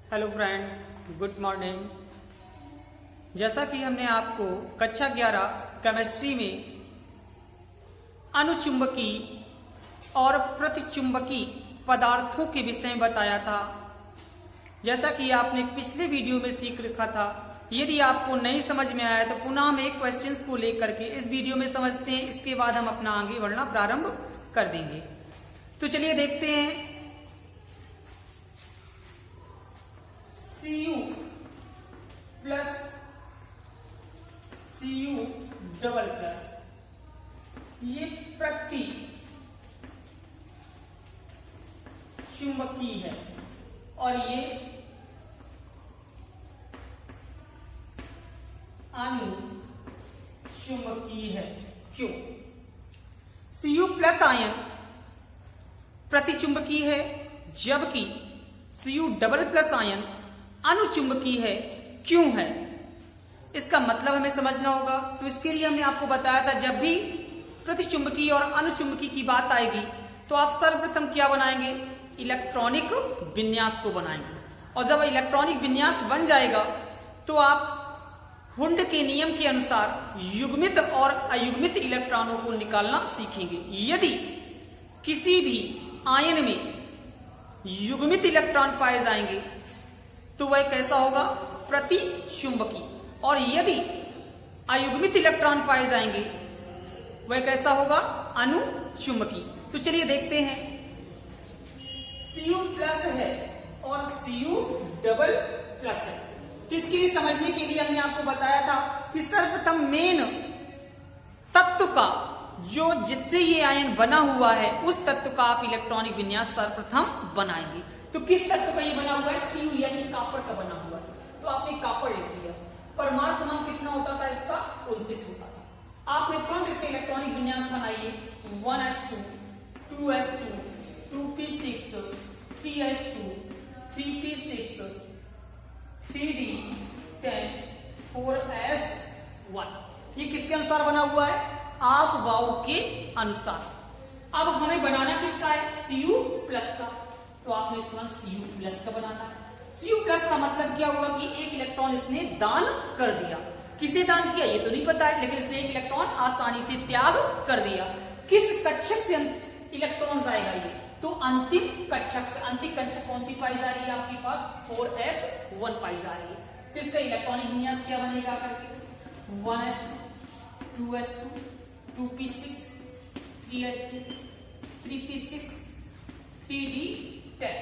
Hello friend, good morning. जैसा कि हमने आपको कक्षा 11 केमिस्ट्री में अनुचुंबकी और प्रतिचुंबकी पदार्थों के विषय में बताया था, जैसा कि आपने पिछले वीडियो में सीख रखा था। यदि आपको नहीं समझ में आया तो पुनः हम एक क्वेश्चंस को लेकर के इस वीडियो में समझते हैं। इसके बाद हम अपना आगे बढ़ना प्रारंभ कर देंगे। तो चलिए देखते हैं। Cu plus Cu double plus ये प्रति चुंबकीय है और ये अनुचुंबकीय है। क्यों? Cu प्लस आयन प्रतिचुंबकीय है, जबकि Cu डबल प्लस आयन अनुचुंबकीय है। क्यों है? इसका मतलब हमें समझना होगा। तो इसके लिए हमने आपको बताया था, जब भी प्रतिचुंबकीय और अनुचुंबकीय की बात आएगी तो आप सर्वप्रथम क्या बनाएंगे? इलेक्ट्रॉनिक विन्यास को बनाएंगे। और जब इलेक्ट्रॉनिक विन्यास बन जाएगा तो आप हुंड के नियम के अनुसार युग्मित और अयुग्मित इलेक्ट्रॉनों को निकालना सीखेंगे। यदि किसी भी आयन में युग्मित इलेक्ट्रॉन पाए जाएंगे तो वह कैसा होगा? प्रतिचुंबकीय। और यदि अयुग्मित इलेक्ट्रॉन पाए जाएंगे वह कैसा होगा? अनुचुंबकीय। तो चलिए देखते हैं। Cu प्लस है और Cu डबल प्लस है। तो इसके लिए समझने के लिए हमने आपको बताया था कि सर्वप्रथम मेन तत्व का जो जिससे ये आयन बना हुआ है उस तत्व का आप इलेक्ट्रॉनिक विन्यास सर्वप्रथम बनाएंगे। तो किस तत्व का ये बना हुआ है? Cu यानी कॉपर का बना हुआ है। तो आपने कॉपर लिख लिया। परमाणु क्रमांक कितना होता था इसका? 29 होता था। आपने तुरंत इसके इलेक्ट्रॉनिक विन्यास बनाइए। 1s2 2s2 2p6 3s2 3p6 3d10 4s1। ये किसके अनुसार बना हुआ है? अफबाउ के अनुसार। अब हमें बनाना किसका है? Cu प्लस का। तो आपने तुरंत Cu प्लस का बनाना है। Cu प्लस का मतलब क्या हुआ कि एक इलेक्ट्रॉन इसने दान कर दिया। किसे दान किया ये तो नहीं पता है, लेकिन इसने एक इलेक्ट्रॉन आसानी से त्याग कर दिया। किस कक्षक से इलेक्ट्रॉन जाएगा ये? तो अंतिम कक्षक से। अंतिम कक्षक कौन सी पाई जा रही है आपके पास? 4s1 पाई जा रही है। तो इसका इलेक्ट्रॉनिक विन्यास क्या बनेगा करके? 1s2 2s2 2p6 3s2 3p6 3d10।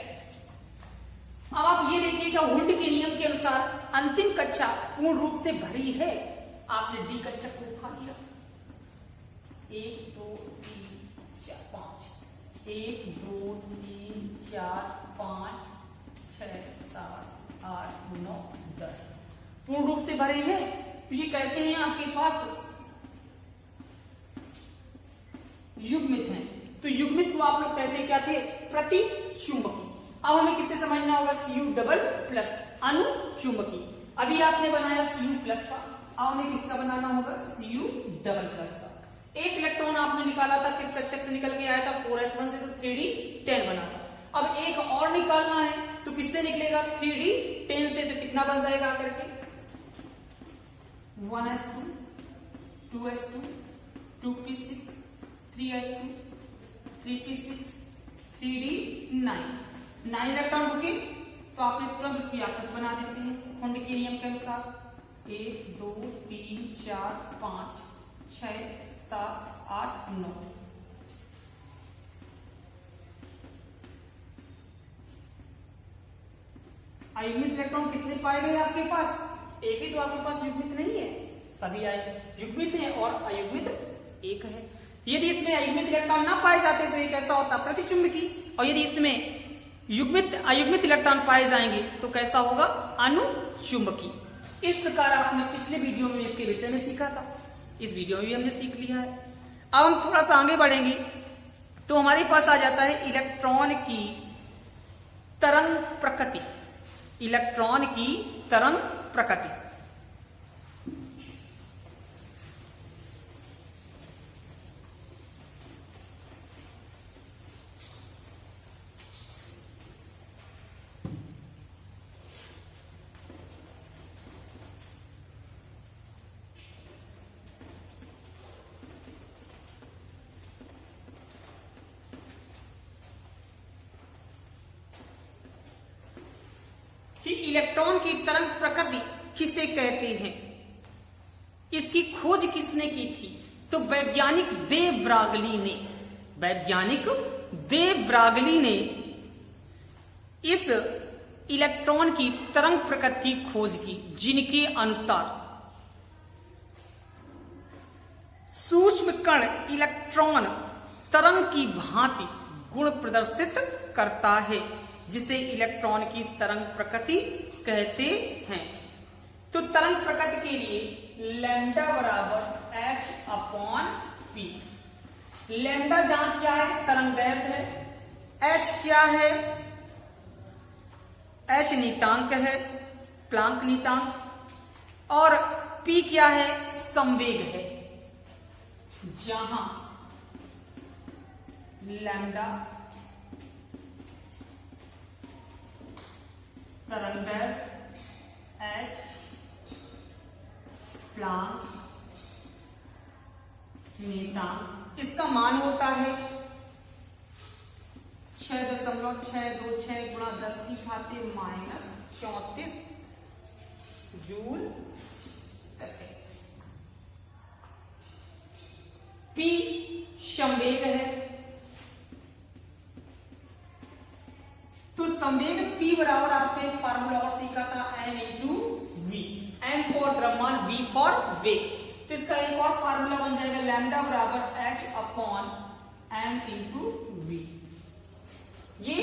अब आप ये देखिएगा, हुंड के नियम के अनुसार अंतिम कक्षा पूर्ण रूप से भरी है। आपने डी कक्षक को उठा लिया। 1 2 3 4 5 1 2 3 4 5 6 7 8 9 10 पूर्ण रूप से भरे हैं। तो ये कैसे हैं आपके पास? युग्मित हैं। तो युग्मित को आप लोग कहते क्या थे? प्रतिचुंबकीय। अब हमें किससे समझना होगा? Cu डबल प्लस अनुचुंबकीय। अभी आपने बनाया Cu प्लस का, अब हमें किसका बनाना होगा? Cu डबल प्लस का। एक इलेक्ट्रॉन आपने निकाला था, किस कक्षक से निकल के आया था? 4s1 से। तो 3d10 बना था। अब एक और निकालना है तो किससे निकलेगा? 3d10 से। तो कितना बन जाएगा करके? 1s2 2s2 2p6 3s2 3p6 3d9 9 electron रुके। तो आपने तुरंत उसकी आकृति बना देते हैं हुंड के नियम के अनुसार। 1 2 3 4 5 6 7 8 9। अयुग्मित इलेक्ट्रॉन कितने पाए गए आपके पास? एक ही तो आपके पास युग्मित नहीं है, सभी युग्मित हैं और अयुग्मित एक है। यदि इसमें अयुग्मित इलेक्ट्रॉन ना पाए जाते तो ये कैसा होता? प्रतिचुंबकीय। और यदि इसमें युग्मित अयुग्मित इलेक्ट्रॉन पाए जाएंगे तो कैसा होगा? अनुचुंबकीय। इस प्रकार आपने पिछले वीडियो में इसके विषय में सीखा था। इस वीडियो में भी हमने सीख लिया है। अब हम थोड़ा सा आगे बढ़ेंगे तो हमारे पास आ जाता है इलेक्ट्रॉन की तरंग प्रकृति। इलेक्ट्रॉन की तरंग प्रकृति। इलेक्ट्रॉन की तरंग प्रकृति किसे कहते हैं, इसकी खोज किसने की थी? तो वैज्ञानिक देव ब्रागली ने इस इलेक्ट्रॉन की तरंग प्रकृति की खोज की, जिनके अनुसार सूक्ष्म कण इलेक्ट्रॉन तरंग की भांति गुण प्रदर्शित करता है, जिसे इलेक्ट्रॉन की तरंग प्रकृति कहते हैं। तो तरंग प्रकृति के लिए लैम्डा बराबर h अपॉन p। लैम्डा जहां क्या है, तरंगदैर्घ्य है, h क्या है, h नियतांक है, प्लांक नियतांक, और p क्या है, संवेग है। जहां लैम्डा तरंगदैर्घ्य, h प्लांक नियतांक, इसका मान होता है 6.626 गुणा 10 की घाते -34 जूल सेकेंड। P संवेग है, तो संवेग P बराबर आपने फार्मूला और सीखा था n into v, n for द्रव्यमान, v फॉर वेग। तो इसका एक और फार्मूला बन जाएगा लैम्डा बराबर h upon m into v. ये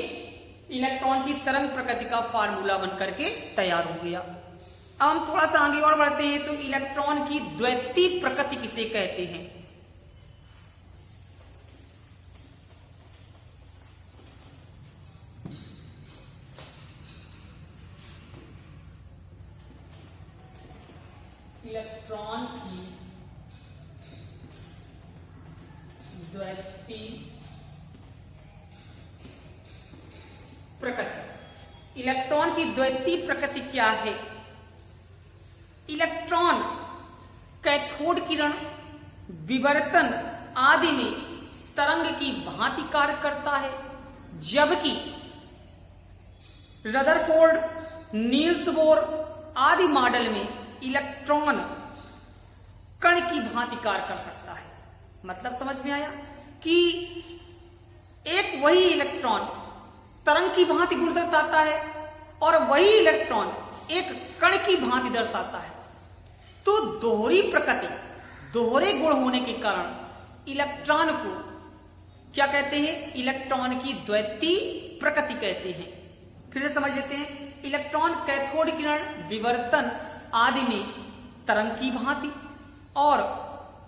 इलेक्ट्रॉन की तरंग प्रकृति का फार्मूला बन करके तैयार हो गया। अब हम थोड़ा सा आगे और बढ़ते हैं। तो इलेक्ट्रॉन की द्वैतीय प्रकृति किसे कहते हैं? इलेक्ट्रॉन की द्वैतीय प्रकृति। इलेक्ट्रॉन की द्वैतीय प्रकृति क्या है? इलेक्ट्रॉन कैथोड किरण, विवर्तन आदि में तरंग की भांति कार्य करता है, जबकि रदरफोर्ड, नील्स बोर आदि मॉडल में इलेक्ट्रॉन कण की भांति कार्य कर सकता है। मतलब समझ में आया कि एक वही इलेक्ट्रॉन तरंग की भांति गुण दर्शाता है और वही इलेक्ट्रॉन एक कण की भांति दर्शाता है। तो दोहरी प्रकृति, दोहरे गुण होने के कारण इलेक्ट्रॉन को क्या कहते हैं? इलेक्ट्रॉन की द्वैतीय प्रकृति कहते हैं। फिर से समझ लेते हैं। इलेक्ट्रॉन कैथोड किरण, विवर्तन आदि में तरंग की भांति, और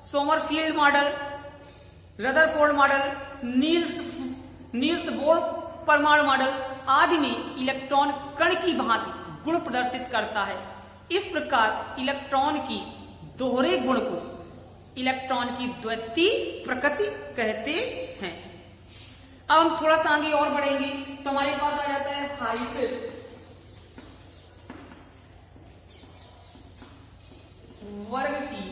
Sommerfeld model, Rutherford model, Niels Bohr परमाणु मॉडल आदि में इलेक्ट्रॉन कण की भांति गुण प्रदर्शित करता है। इस प्रकार इलेक्ट्रॉन की दोहरे गुण को इलेक्ट्रॉन की द्वैतीय प्रकृति कहते हैं। अब हम थोड़ा सा आगे और बढ़ेंगे तो हमारे पास आ जाता है हाइजेनबर्ग की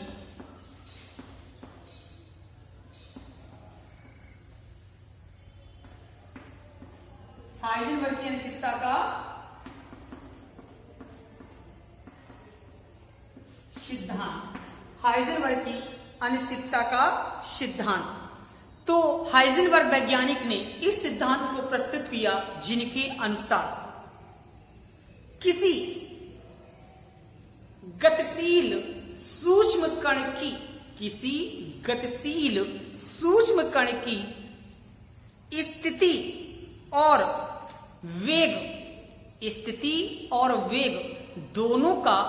हाइजेनबर्ग की अनिश्चितता का सिद्धांत। हाइजेनबर्ग की अनिश्चितता का सिद्धांत। तो हाइजेनबर्ग वैज्ञानिक ने इस सिद्धांत को प्रस्तुत किया, जिनके अनुसार किसी गतिशील सूक्ष्म कण की स्थिति और वेग दोनों का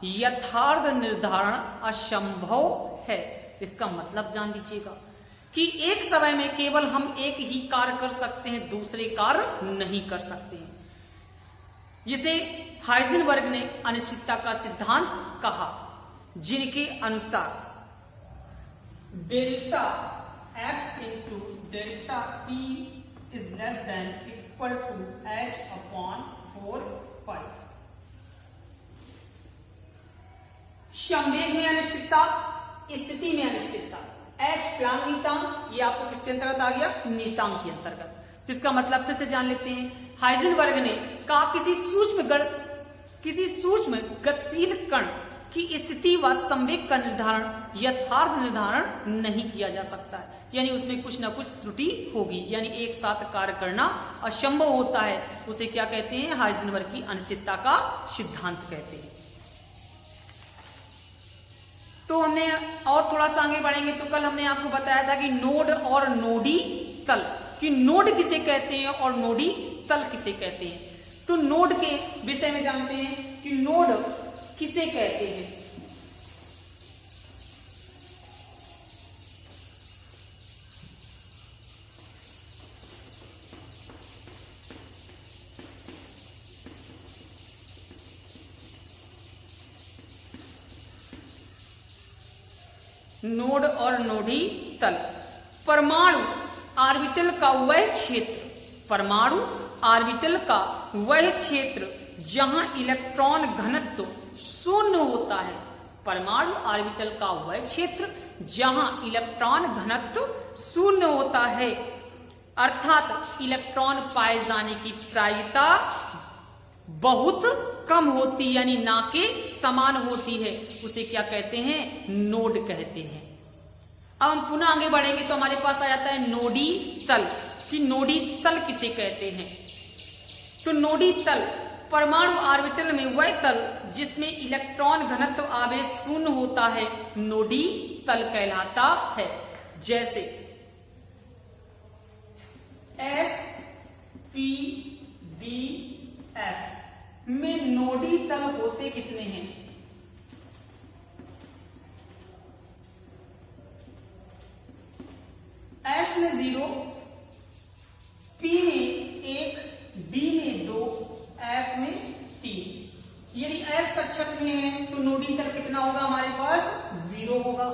यथार्थ निर्धारण असंभव है। इसका मतलब जान लीजिएगा कि एक समय में केवल हम एक ही कार्य कर सकते हैं, दूसरे कार्य नहीं कर सकते हैं, जिसे हाइजेनबर्ग ने अनिश्चितता का सिद्धांत कहा, जिनके अनुसार delta x into delta p is less than equal to h upon 4π। संवेग में अनिश्चितता, स्थिति में अनिश्चितता, h प्लांक नियतांक, ये आपको किसके अंतर्गत आ गया? नियतांक के अंतर्गत। जिसका मतलब फिर से जान लेते हैं। हाइजेनबर्ग ने कहा किसी किसी सूक्ष्म गतिशील कण की स्थिति व संवेग का निर्धारण यथार्थ निर्धारण नहीं किया जा सकता है, यानी उसमें कुछ ना कुछ त्रुटि होगी, यानी एक साथ कार्य करना असंभव होता है। उसे क्या कहते हैं? हाइजेनबर्ग की अनिश्चितता का सिद्धांत कहते हैं। तो हमने और थोड़ा सा आगे बढ़ेंगे तो कल हमने आपको बताया था कि नोड और नोडी तल, कि नोड किसे कहते हैं और नोडी तल किसे कहते हैं। तो नोड के विषय में जानते हैं कि नोड किसे कहते हैं। नोड और नोडी तल, परमाणु ऑर्बिटल का वह क्षेत्र, परमाणु ऑर्बिटल का वह क्षेत्र जहां इलेक्ट्रॉन घनत्व शून्य होता है, परमाणु ऑर्बिटल का वह क्षेत्र जहां इलेक्ट्रॉन घनत्व शून्य होता है, अर्थात इलेक्ट्रॉन पाए जाने की प्रायिकता बहुत कम होती, यानी ना के समान होती है, उसे क्या कहते हैं? नोड कहते हैं। अब हम पुनः आगे बढ़ेंगे तो हमारे पास आ जाता है नोडी तल, कि नोडी तल किसे कहते हैं। तो नोडी तल परमाणु ऑर्बिटल में वह तल जिसमें इलेक्ट्रॉन घनत्व आवेश शून्य होता है, नोडी तल कहलाता है। जैसे एस पी डी एफ में नोडी तल होते कितने हैं? एस में 0, पी में 1, डी में 2, एफ में 3। यदि एस कक्षक में है तो नोडी तल कितना होगा? हमारे पास 0 होगा।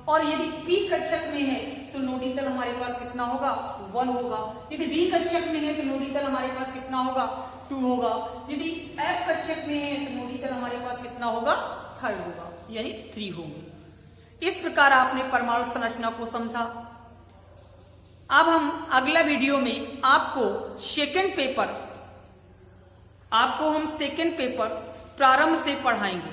और यदि पी कक्षक में है तो नोडी तल हमारे पास कितना होगा? 1 होगा। यदि डी कक्षक में है तो नोडी तल हमारे पास कितना होगा? 2 होगा। यदि एफ कक्षक में है तो नोडी तल हमारे पास कितना होगा? 3 होगा, यानी 3 होंगे। इस प्रकार आपने परमाणु संरचना को समझा। अब हम अगला वीडियो में आपको सेकंड पेपर प्रारंभ से पढ़ाएंगे।